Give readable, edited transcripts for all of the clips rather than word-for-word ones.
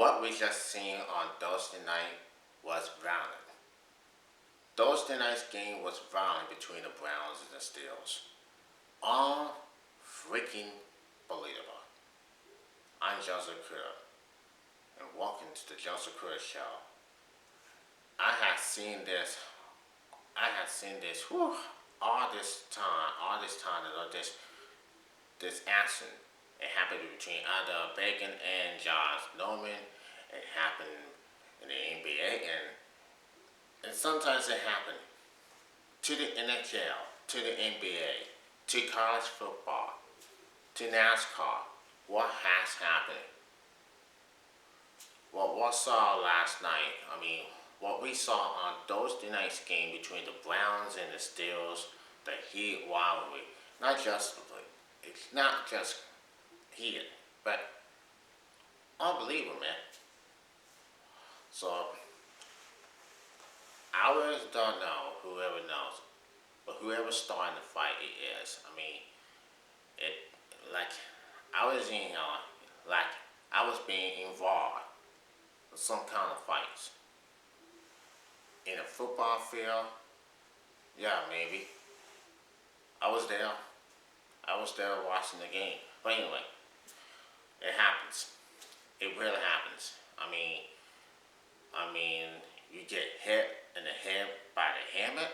What we just seen on Thursday night was violent. Thursday night's game was violent between the Browns and the Steelers. All freaking believable. I'm Joseph Crudup, and welcome to the Joseph Crudup Show. I have seen this. All this time that this action. It happened between either Bacon and Josh Norman. It happened in the NBA, and sometimes it happened to the NHL, to the NBA, to college football, to NASCAR. What has happened? What we saw last night, what we saw on Thursday night's game between the Browns and the Steelers, the heat rivalry, it's not just heated, but unbelievable, man. So, I really don't know, whoever knows, but whoever starting the fight it is. I was being involved in some kind of fights. In a football field, yeah, maybe. I was there watching the game. But anyway, it happens. It really happens. You get hit in the head by the helmet.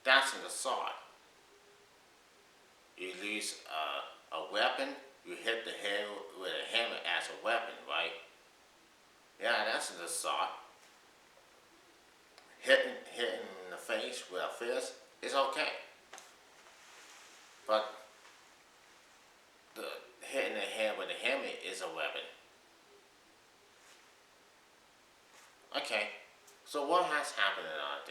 That's an assault. You lose a weapon. You hit the head with a helmet as a weapon, right? Yeah, that's an assault. Hitting in the face with a fist is okay. But the hitting the head with a helmet is a weapon. Okay, so what has happened on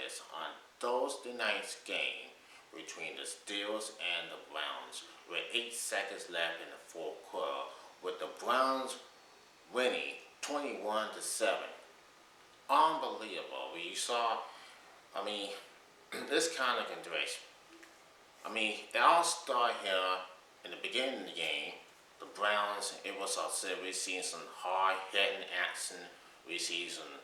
Thursday night's game between the Steelers and the Browns with 8 seconds left in the fourth quarter, with the Browns winning 21-7. Unbelievable. You saw, this kind of consideration. It all started here in the beginning of the game. The Browns, it was we seen some hard hitting action. We see some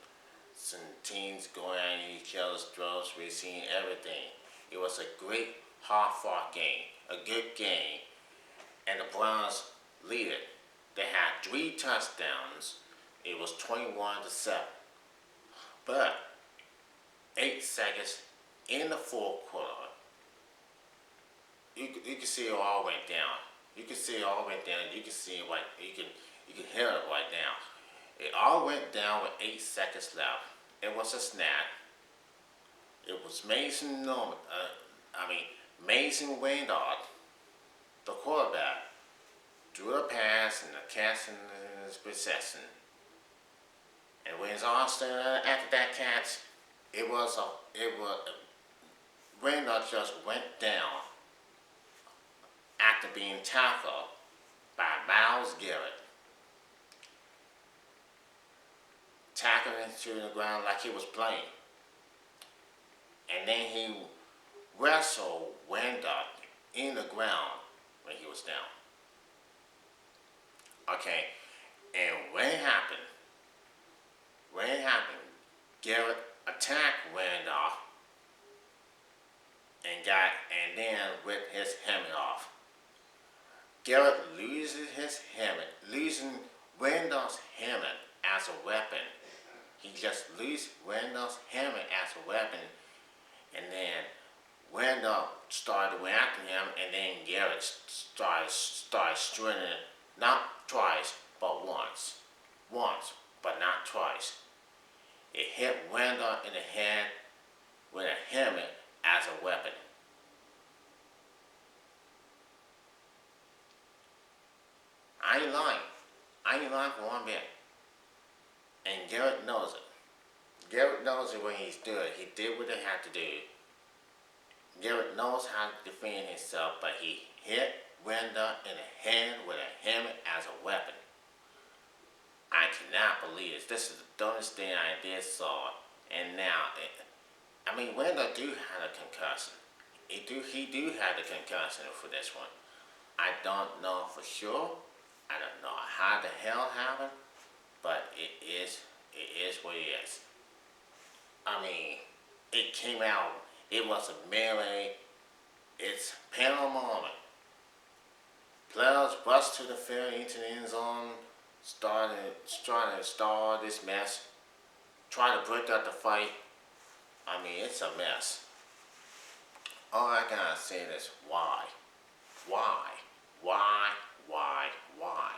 teams going at each other's throats. We seen everything. It was a great, hard-fought game, a good game, and the Browns lead it. They had 3 touchdowns. It was 21-7. But 8 seconds in the fourth quarter, you can see it all went down. You can see it all went down. You can see it you can hear it right now. It all went down with 8 seconds left. It was a snap. It was Mason Wayndorf, the quarterback, drew a pass and the catch in his possession. And when it's all said after that catch, Wayndorf just went down after being tackled by Myles Garrett. Tackled him to the ground like he was playing. And then he wrestled Wayndorf in the ground when he was down. Okay, and when it happened, Garrett attacked Wayndorf and then ripped his helmet off. Garrett loses his helmet, losing Wayndorf's helmet as a weapon. He just loses Wayndorf's helmet as a weapon, and then Wayndorf started going after him, and then Garrett started stringing it, not twice, but once, but not twice. It hit Wayndorf in the head with a helmet as a weapon. I ain't lying for one bit. And Garrett knows it. Garrett knows it when he's doing it. He did what he had to do. Garrett knows how to defend himself, but he hit Wayndorf in the head with a helmet as a weapon. I cannot believe this. This is the dumbest thing I did saw. And now, Wayndorf do have a concussion. He do have the concussion for this one. I don't know for sure. I don't know how the hell happened. but it is what it is. I mean, it came out. It was a melee. It's panel moment. Players rushed to the field into the end zone, trying to start this mess, trying to break up the fight. I mean, it's a mess. All I gotta say is why? Why? Why? Why? Why?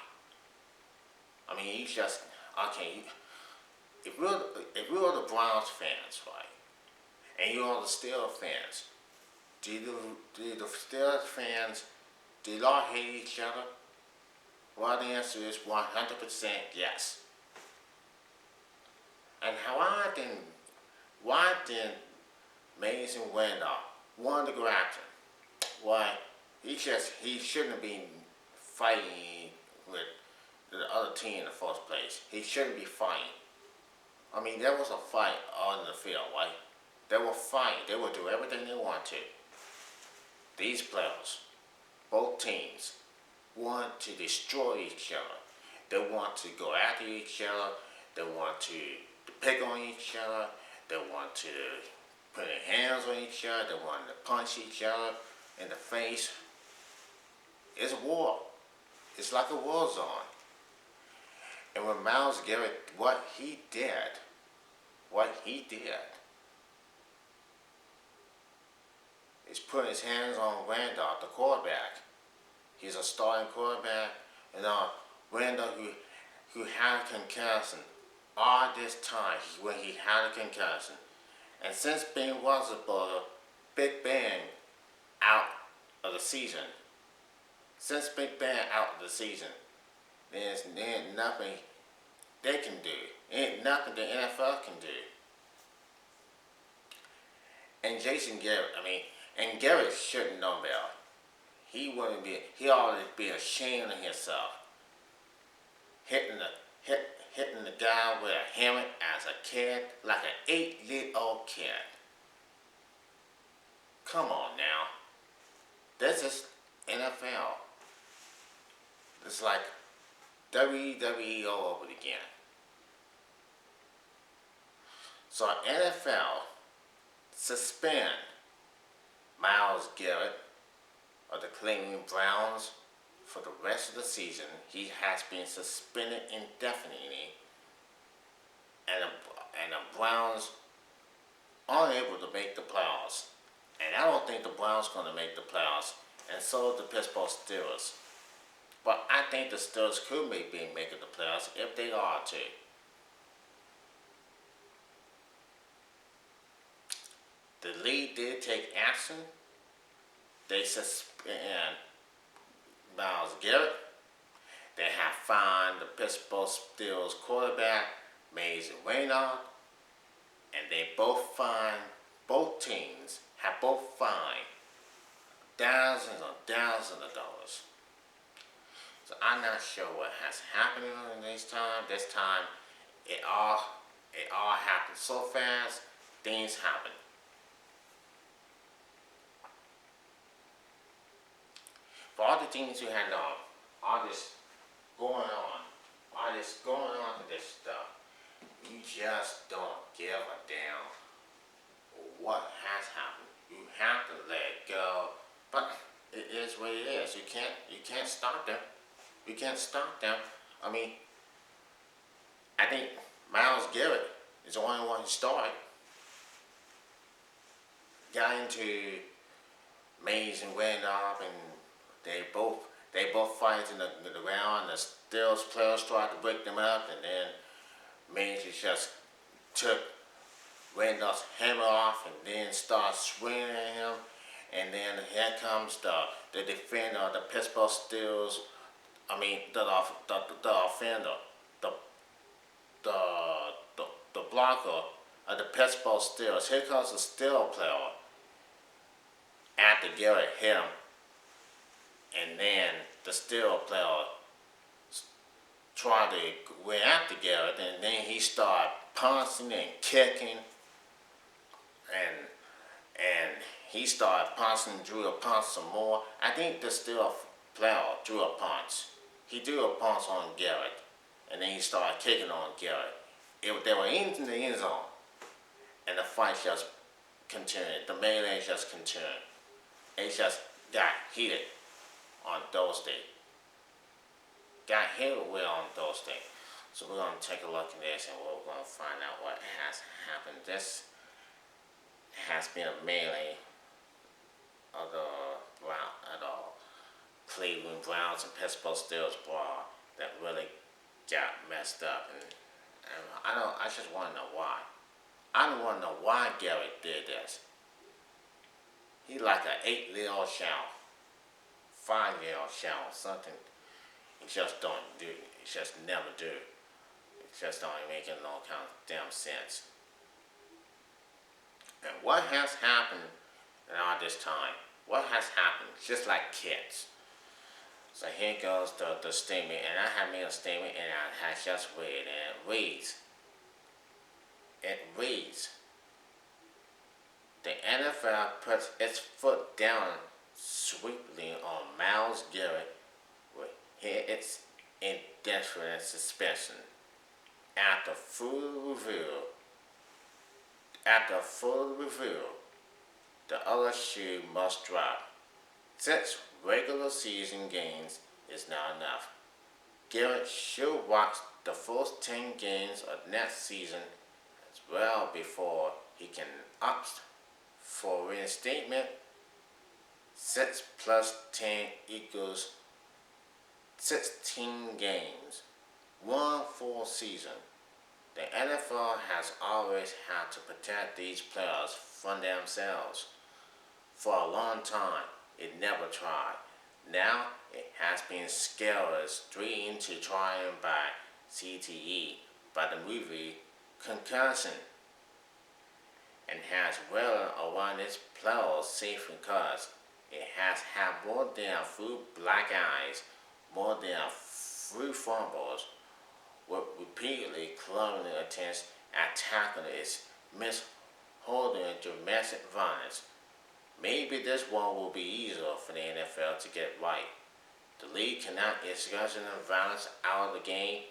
I mean, you just, okay, if we're the Browns fans, right, and you're the Steelers fans, do the Steelers fans, do y'all hate each other? Well, the answer is 100% yes. And why did Mason Randolph want to go after him? Why, he shouldn't have been fighting with the other team in the first place. He shouldn't be fighting. I mean, there was a fight on the field, right? They were fighting. They would do everything they want to. These players, both teams, want to destroy each other. They want to go after each other. They want to pick on each other. They want to put their hands on each other. They want to punch each other in the face. It's a war. It's like a war zone. And when Myles Garrett, what he did, is put his hands on Randolph, the quarterback. He's a starting quarterback, and Randolph, who had a concussion all this time when he had a concussion, and since Ben Roethlisberger, Big Ben out of the season, there's nothing they can do. Ain't nothing the NFL can do. And Jason Garrett, and Garrett shouldn't know better. He ought to be ashamed of himself. Hitting the guy with a helmet as a kid, like an 8-year-old kid. Come on now. This is NFL. It's like WWE all over again. So NFL suspend Myles Garrett of the Cleveland Browns for the rest of the season. He has been suspended indefinitely, and the Browns aren't able to make the playoffs. And I don't think the Browns are going to make the playoffs, and so the Pittsburgh Steelers. But I think the Steelers could make the playoffs if they are to. The league did take action. They suspend Myles Garrett. They have fined the Pittsburgh Steelers quarterback, Mason Randolph, and both teams have both fined thousands and thousands of dollars. So I'm not sure what has happened in this time. This time, it all happened so fast. Things happen. For all the things you had all this going on with this stuff, you just don't give a damn what has happened. You have to let it go. But it is what it is. You can't stop them. You can't stop them. I think Myles Garrett is the only one who started. Got into Mason Randolph, and they both fight in the ground. The Steelers players tried to break them up, and then Mason just took Randolph's hammer off and then started swinging at him. And then here comes the defender of the Pittsburgh Steelers. The offender, the blocker of the Pittsburgh Steelers. Here comes the Steelers player after Garrett hit him. And then the Steelers player tried to go after Garrett, and then he started punching and kicking, and he started punching, drew a punch some more. I think the Steelers player drew a punch. He drew a punch on Garrett, and then he started kicking on Garrett. They were in the end zone, and the fight just continued. The melee just continued. It just got heated on Thursday. Got hit well on Thursday. So we're going to take a look at this and we're going to find out what has happened. This has been a melee of the Cleveland Browns and Pittsburgh Steelers brawl that really got messed up. And I just want to know why. I don't want to know why Garrett did this. He's like an 8-year-old child, 5-year-old child, something. He just don't do. He just never do. It just don't make no kind of damn sense. And what has happened in all this time? What has happened? Just like kids. So here goes the statement, and I have made a statement, and I have just read, and it reads, the NFL puts its foot down sweepingly on Myles Garrett with its indefinite suspension. After full review, the other shoe must drop. 6 regular season games is not enough. Garrett should watch the first 10 games of next season as well before he can opt for reinstatement. 6 plus 10 equals 16 games, 1 full season. The NFL has always had to protect these players from themselves. For a long time, it never tried. Now, it has been scoured straight into trying by CTE, by the movie Concussion, and has well around its players safe because it has had more than 3 black eyes, more than 3 fumbles, with repeatedly clubbing attempts at tackling its misholding domestic violence. Maybe this one will be easier for the NFL to get right. The league cannot excuse violence out of the game.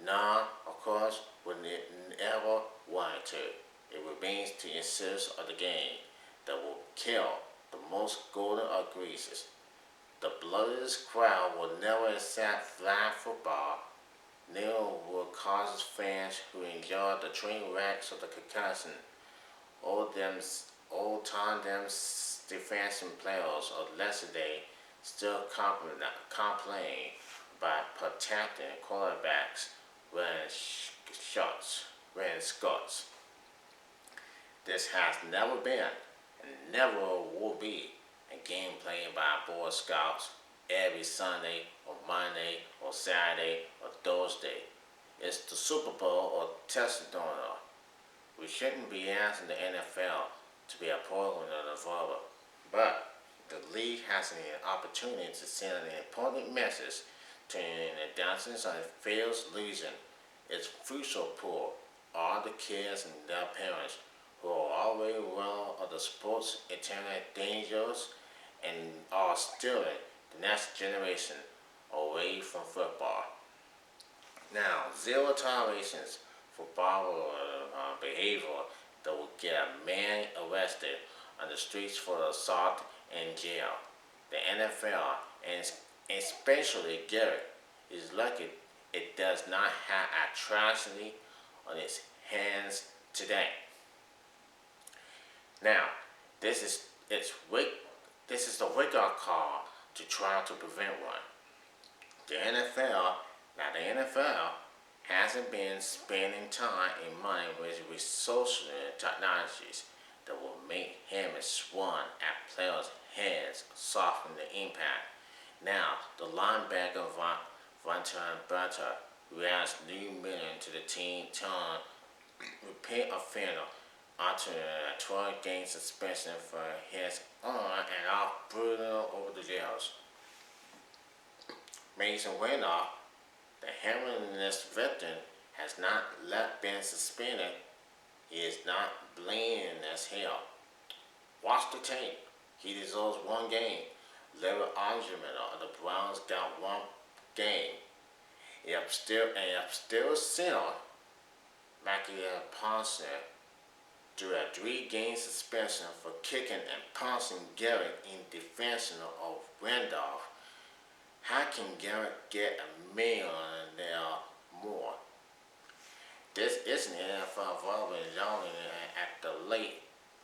None, of course, would ever want to. It remains to insist of the game that will kill the most golden of greases. The bloodiest crowd will never accept flag football. Neither will cause fans who enjoy the train wrecks of the concussion. Old time defensive players of yesterday still complain about protecting quarterbacks wearing skirts. This has never been and never will be a game played by Boy Scouts every Sunday or Monday or Saturday or Thursday. It's the Super Bowl or Testadona. We shouldn't be asking the NFL to be a program of the father, but the league has an opportunity to send an important message to the dozens of fails losing its future pool, all the kids and their parents who are already well of the sports internet dangers and are stealing the next generation away from football. Now, 0 tolerations for borrower behavior that will get a man arrested on the streets for assault and jail. The NFL, and especially Garrett, is lucky it does not have atrocity on its hands today. Now, this is the wake-up call to try to prevent one. The NFL hasn't been spending time and money with resources and technologies that will make hammers swung at players' heads, soften the impact. Now, the linebacker Vontae Butter, who adds new million to the team, turned repeat offender onto a 12-game suspension for his on and off brutal over the jails. Mason Randolph, the heroinist victim, has not been suspended. He is not blamed as hell. Watch the tape. He deserves 1 game. Larry Argument of the Browns got 1 game. If still sent back in Ponson to a 3-game suspension for kicking and pouncing Garrett in defense of Randolph. How can Garrett get $1 million more? This isn't NFL involvement yelling at the late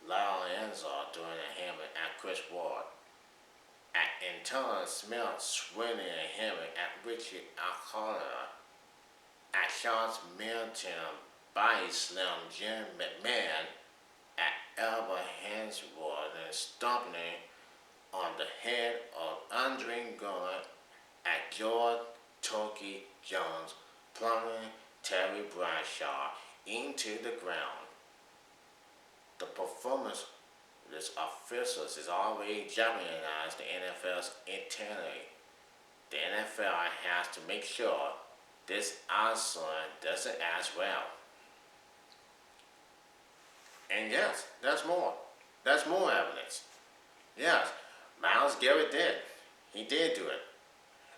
Lyle Enzo during a hammer at Chris Ward. At Anton Smith swinging a hammer at Richie Alcala. At Charles Milton body slam Jim McMahon. At Elba Hansward and stomping on the head of Andre Gordon. At George Toki Jones plunging Terry Bradshaw into the ground. The performance of these officials has already jeopardized the NFL's integrity. The NFL has to make sure this outsign doesn't as well. And yes, there's more. There's more evidence. Yes, Myles Garrett did. He did do it.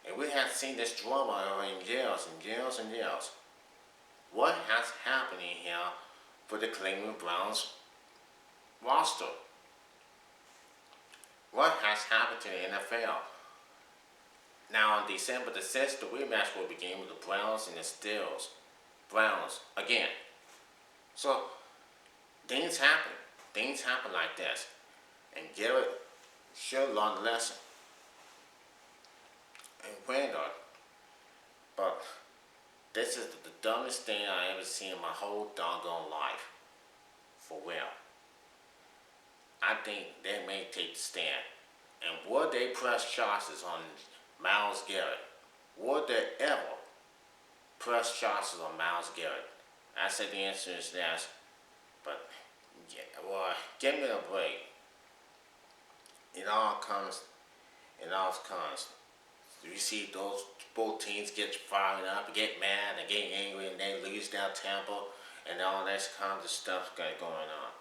And we have seen this drama in jails and jails and jails. What has happened here for the Cleveland Browns roster? What has happened to the NFL? Now on December the 6th, the rematch will begin with the Browns and the Steelers. Browns again. So things happen. Things happen like this. And Garrett should learn the lesson. And Randall, but this is the dumbest thing I ever seen in my whole doggone life. For real. I think they may take the stand. And would they press charges on Myles Garrett? Would they ever press charges on Myles Garrett? I said the answer is yes. But, yeah, well, give me a break. It all comes. You see those both teams get fired up, get mad, and get angry, and they lose their temper, and all that kind of stuff going on.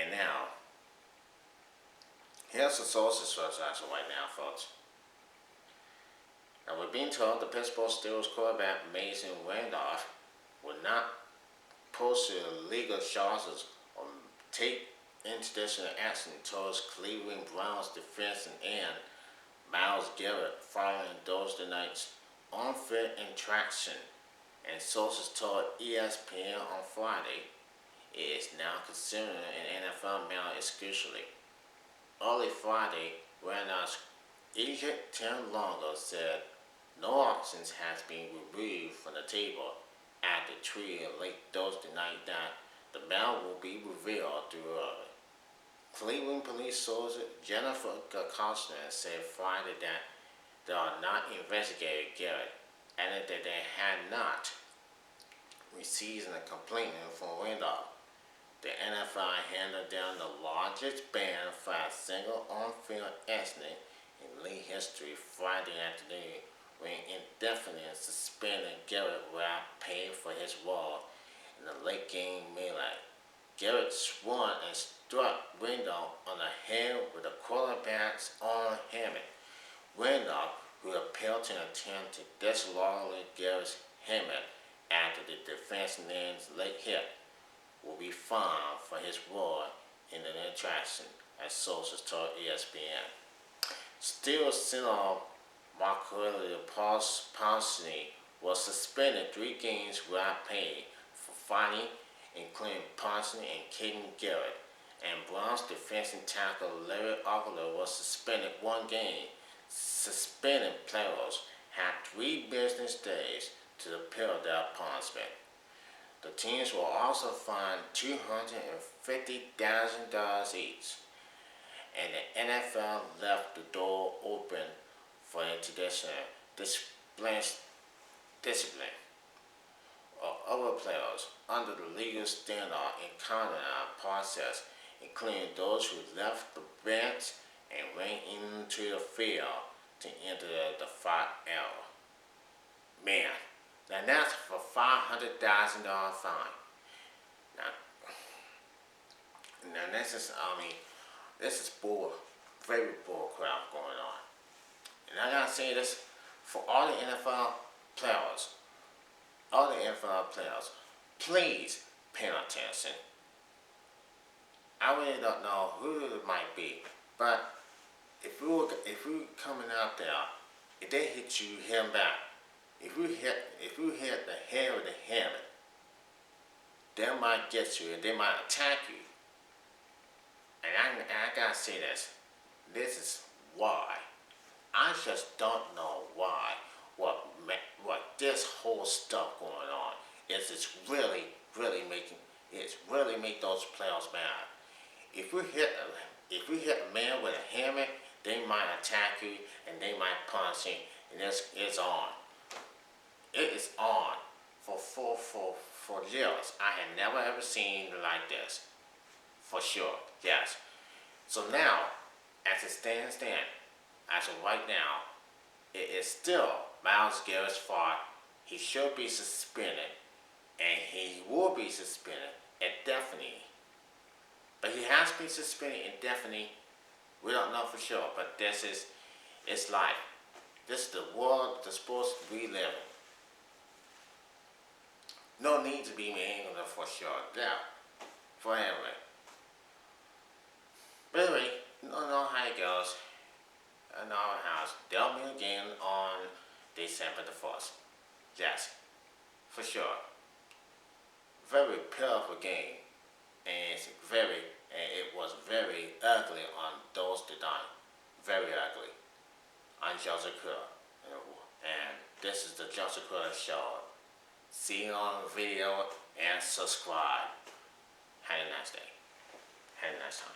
And now, here's the sources for us right now, folks. Now, we're being told the Pittsburgh Steelers quarterback Mason Randolph will not pursue legal charges or take intentional action towards Cleveland Browns defensive end Myles Garrett following Thursday night's unfair interaction, and sources told ESPN on Friday it is now considering an NFL mail exclusively. Early Friday, Randolph's agent Tim Longo said no options has been removed from the table after tweeting late Thursday night that the mail will be revealed too early. Cleveland police source Jennifer Costner said Friday that they are not investigating Garrett, added that they had not received a complaint from Randolph. The NFL handed down the largest ban for a single on-field incident in league history Friday afternoon when indefinitely suspended Garrett without paying for his role in the late game melee. Garrett swung and struck Randolph on the head with the quarterback's arm helmet. Randolph, who appealed to an attempt to dislodge Garrett's helmet after the defensive end's late hit, will be fined for his role in the interaction, as sources told ESPN. Still, Senator Marquelia Parsony was suspended 3 games without pay for fighting, including Parsony and kicking Garrett, and Browns defensive tackle Larry Ogler was suspended 1 game. Suspended players had 3 business days to appeal their punishment. The teams will also find $250,000 each, and the NFL left the door open for international discipline of other players under the legal standard encountered process, including those who left the bench and went into the field to enter the fight era. Man, now that's for $500,000 fine. Now this is, this is very bull crap going on. And I gotta say this, for all the NFL players, all the NFL players, please pay attention. I really don't know who it might be, but if we coming out there, if they hit you, hit 'em back. If you hit the head with the helmet, they might get you and they might attack you. And I gotta say this. This is why. I just don't know why. What this whole stuff going on is it's really make those players mad. If you hit a man with a helmet, they might attack you and they might punch you, and it's on. It is on for years. I had never ever seen like this. For sure, yes. So now, as it stands then, as of right now, it is still Myles Garrett's fault. He should be suspended, and he will be suspended indefinitely. But he has been suspended indefinitely. We don't know for sure, but it's life. This is the world, the sports we live in. No need to be angry for sure. Yeah, for anyway. But anyway, you know how it goes. In our house, they'll meet again on December the 1st. Yes, for sure. Very powerful game, and it was very ugly on those that died. Very ugly on Joseph Crudup. And this is the Joseph Crudup show. See you on the video and subscribe. Have a nice day. Have a nice time.